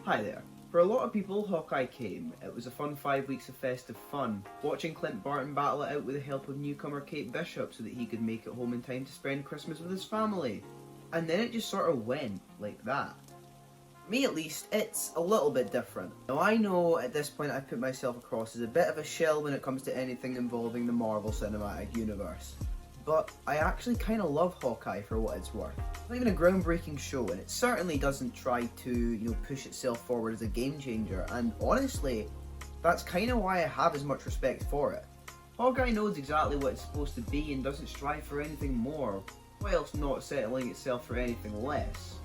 Hi there. For a lot of people, Hawkeye came. It was a fun 5 weeks of festive fun, watching Clint Barton battle it out with the help of newcomer Kate Bishop so that he could make it home in time to spend Christmas with his family. And then it just sort of went like that. Me at least, it's a little bit different. Now I know at this point I've put myself across as a bit of a shell when it comes to anything involving the Marvel Cinematic Universe. But I actually kind of love Hawkeye for what it's worth. It's not even a groundbreaking show, and it certainly doesn't try to, push itself forward as a game changer, and honestly, that's kind of why I have as much respect for it. Hawkeye knows exactly what it's supposed to be and doesn't strive for anything more, whilst not settling itself for anything less.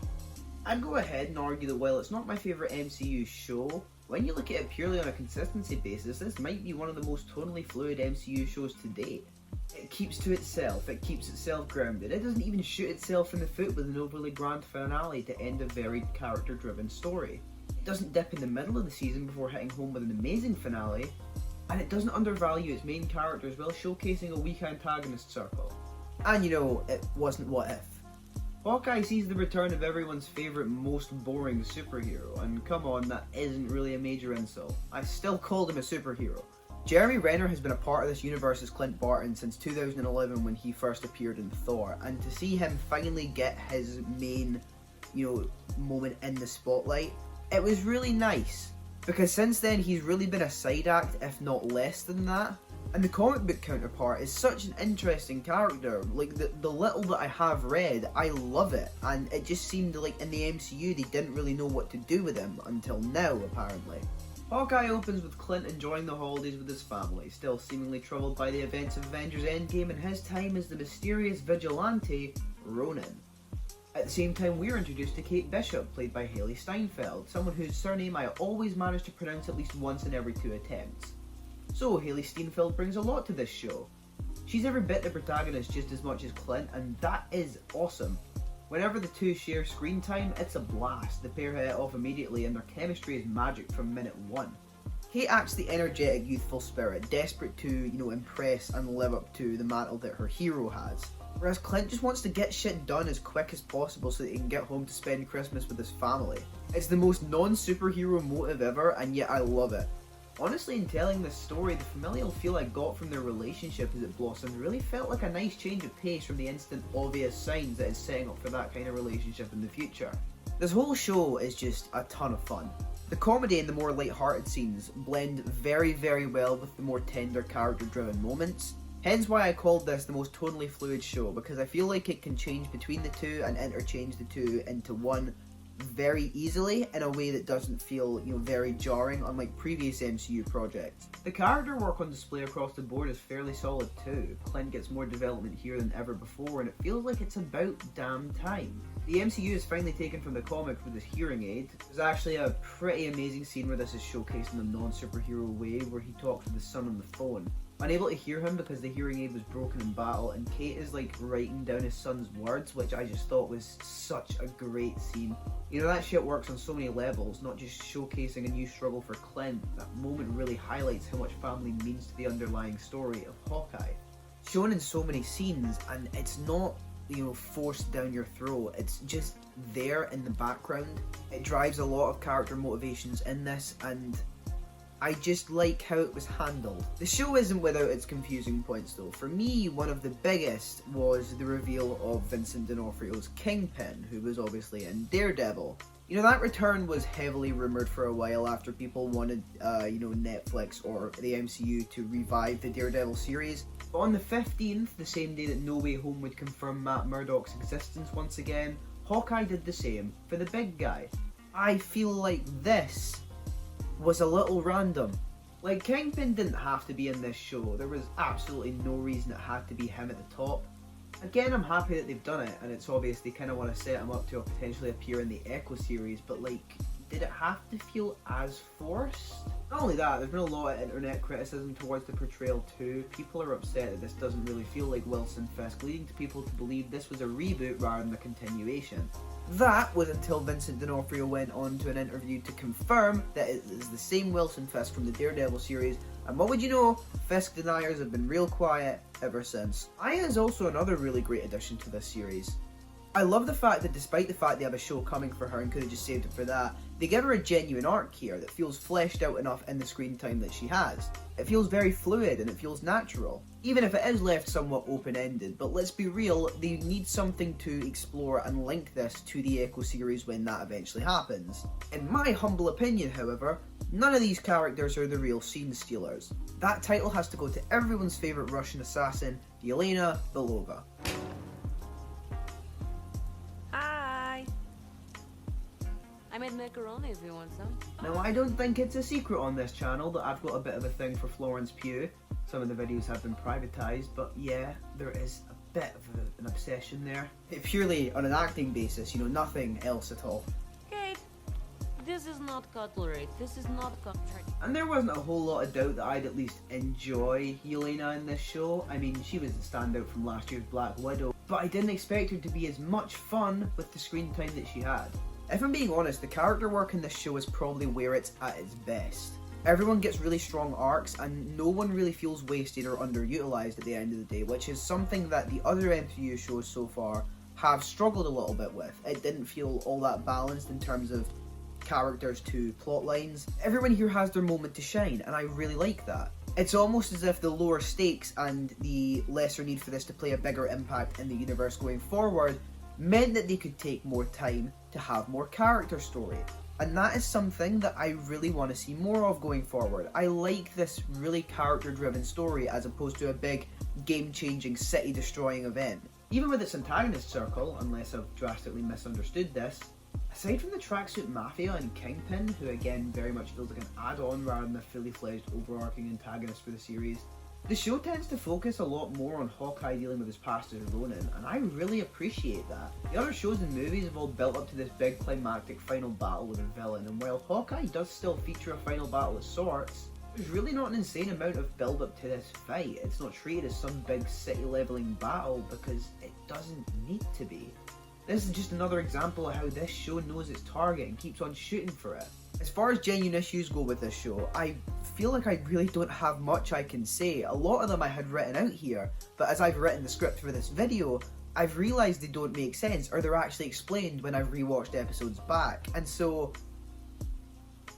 I'd go ahead and argue that while it's not my favourite MCU show, when you look at it purely on a consistency basis, this might be one of the most tonally fluid MCU shows to date. It keeps to itself, it keeps itself grounded, it doesn't even shoot itself in the foot with an overly grand finale to end a very character-driven story. It doesn't dip in the middle of the season before hitting home with an amazing finale, and it doesn't undervalue its main characters while showcasing a weak antagonist circle. And it wasn't What If. Hawkeye sees the return of everyone's favourite most boring superhero, and come on, that isn't really a major insult. I still called him a superhero. Jeremy Renner has been a part of this universe as Clint Barton since 2011 when he first appeared in Thor, and to see him finally get his main, moment in the spotlight, it was really nice. Because since then he's really been a side act, if not less than that. And the comic book counterpart is such an interesting character. Like, the little that I have read, I love it. And it just seemed like in the MCU they didn't really know what to do with him until now, apparently. Hawkeye opens with Clint enjoying the holidays with his family, still seemingly troubled by the events of Avengers Endgame and his time as the mysterious vigilante, Ronin. At the same time, we're introduced to Kate Bishop, played by Hailee Steinfeld, someone whose surname I always manage to pronounce at least once in every 2 attempts. So Hailee Steinfeld brings a lot to this show. She's every bit the protagonist just as much as Clint, and that is awesome. Whenever the two share screen time, it's a blast. The pair hit it off immediately and their chemistry is magic from minute 1. Kate acts the energetic, youthful spirit, desperate to, impress and live up to the mantle that her hero has. Whereas Clint just wants to get shit done as quick as possible so that he can get home to spend Christmas with his family. It's the most non-superhero motive ever, and yet I love it. Honestly, in telling this story, the familial feel I got from their relationship as it blossomed really felt like a nice change of pace from the instant obvious signs that it's setting up for that kind of relationship in the future. This whole show is just a ton of fun. The comedy and the more light-hearted scenes blend very, very well with the more tender character-driven moments. Hence why I called this the most tonally fluid show, because I feel like it can change between the two and interchange the two into one very easily in a way that doesn't feel, very jarring unlike previous MCU projects. The character work on display across the board is fairly solid too. Clint gets more development here than ever before, and it feels like it's about damn time. The MCU is finally taken from the comics with his hearing aid. There's actually a pretty amazing scene where this is showcased in a non-superhero way, where he talks to the son on the phone. Unable to hear him because the hearing aid was broken in battle, and Kate is writing down his son's words, which I just thought was such a great scene. That shit works on so many levels, not just showcasing a new struggle for Clint. That moment really highlights how much family means to the underlying story of Hawkeye. Shown in so many scenes, and it's not, forced down your throat, it's just there in the background. It drives a lot of character motivations in this, and I just like how it was handled. The show isn't without its confusing points though. For me, one of the biggest was the reveal of Vincent D'Onofrio's Kingpin, who was obviously in Daredevil. That return was heavily rumoured for a while after people wanted, Netflix or the MCU to revive the Daredevil series. But on the 15th, the same day that No Way Home would confirm Matt Murdock's existence once again, Hawkeye did the same for the big guy. I feel like this was a little random. Kingpin didn't have to be in this show. There was absolutely no reason it had to be him at the top. Again, I'm happy that they've done it, and it's obvious they kind of want to set him up to potentially appear in the Echo series, but did it have to feel as forced? Not only that, there's been a lot of internet criticism towards the portrayal too. People are upset that this doesn't really feel like Wilson Fisk, leading to people to believe this was a reboot rather than a continuation. That was until Vincent D'Onofrio went on to an interview to confirm that it is the same Wilson Fisk from the Daredevil series, and what would you know, Fisk deniers have been real quiet ever since. Aya is also another really great addition to this series. I love the fact that despite the fact they have a show coming for her and could have just saved it for that, They give her a genuine arc here that feels fleshed out enough in the screen time that she has. It feels very fluid and it feels natural, even if it is left somewhat open-ended, but let's be real, they need something to explore and link this to the Echo series when that eventually happens. In my humble opinion, however, none of these characters are the real scene stealers. That title has to go to everyone's favourite Russian assassin, Yelena Belova. I made macaroni if you want some. Now, I don't think it's a secret on this channel that I've got a bit of a thing for Florence Pugh. Some of the videos have been privatised, but yeah, there is a bit of an obsession there. Purely on an acting basis, you know, nothing else at all. Kate, this is not cutlery. This is not cutlery. And there wasn't a whole lot of doubt that I'd at least enjoy Yelena in this show. I mean, she was the standout from last year's Black Widow, but I didn't expect her to be as much fun with the screen time that she had. If I'm being honest, the character work in this show is probably where it's at its best. Everyone gets really strong arcs and no one really feels wasted or underutilised at the end of the day, which is something that the other MCU shows so far have struggled a little bit with. It didn't feel all that balanced in terms of characters to plot lines. Everyone here has their moment to shine and I really like that. It's almost as if the lower stakes and the lesser need for this to play a bigger impact in the universe going forward meant that they could take more time to have more character story. And that is something that I really want to see more of going forward. I like this really character driven story as opposed to a big game changing city destroying event. Even with its antagonist circle, unless I've drastically misunderstood this, aside from the tracksuit mafia and Kingpin, who again very much feels like an add-on rather than a fully fledged overarching antagonist for the series, the show tends to focus a lot more on Hawkeye dealing with his past as Ronin, and I really appreciate that. The other shows and movies have all built up to this big climactic final battle with a villain, and while Hawkeye does still feature a final battle of sorts, there's really not an insane amount of build up to this fight. It's not treated as some big city leveling battle because it doesn't need to be. This is just another example of how this show knows its target and keeps on shooting for it. As far as genuine issues go with this show, I feel like I really don't have much I can say. A lot of them I had written out here, but as I've written the script for this video, I've realised they don't make sense or they're actually explained when I've rewatched episodes back. And so,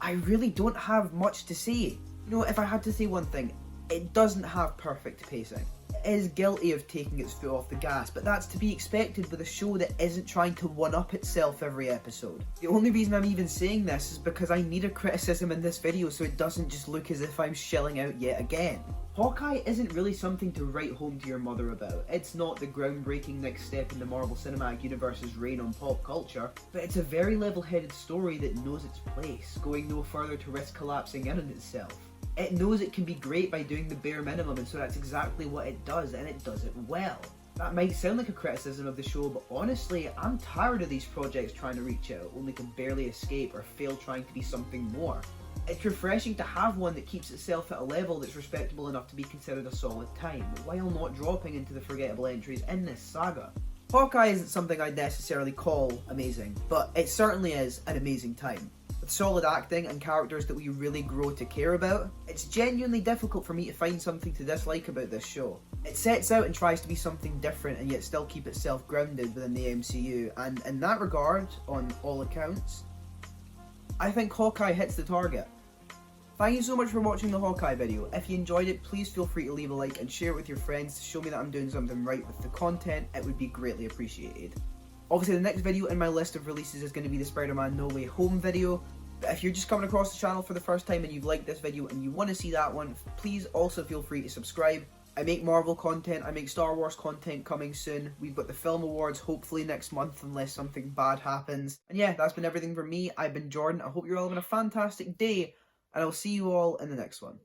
I really don't have much to say. You know, if I had to say one thing, it doesn't have perfect pacing. It is guilty of taking its foot off the gas, but that's to be expected with a show that isn't trying to one-up itself every episode. The only reason I'm even saying this is because I need a criticism in this video so it doesn't just look as if I'm shelling out yet again. Hawkeye isn't really something to write home to your mother about. It's not the groundbreaking next step in the Marvel Cinematic Universe's reign on pop culture, but it's a very level-headed story that knows its place, going no further to risk collapsing in on itself. It knows it can be great by doing the bare minimum, and so that's exactly what it does, and it does it well. That might sound like a criticism of the show, but honestly, I'm tired of these projects trying to reach out, only to barely escape or fail trying to be something more. It's refreshing to have one that keeps itself at a level that's respectable enough to be considered a solid time, while not dropping into the forgettable entries in this saga. Hawkeye isn't something I'd necessarily call amazing, but it certainly is an amazing time. With solid acting and characters that we really grow to care about, it's genuinely difficult for me to find something to dislike about this show. It sets out and tries to be something different and yet still keep itself grounded within the MCU, and in that regard, on all accounts, I think Hawkeye hits the target. Thank you so much for watching the Hawkeye video. If you enjoyed it, please feel free to leave a like and share it with your friends to show me that I'm doing something right with the content. It would be greatly appreciated. Obviously, the next video in my list of releases is going to be the Spider-Man No Way Home video. But if you're just coming across the channel for the first time and you've liked this video and you want to see that one, please also feel free to subscribe. I make Marvel content, I make Star Wars content coming soon. We've got the film awards hopefully next month unless something bad happens. And yeah, that's been everything from me. I've been Jordan. I hope you're all having a fantastic day, and I'll see you all in the next one.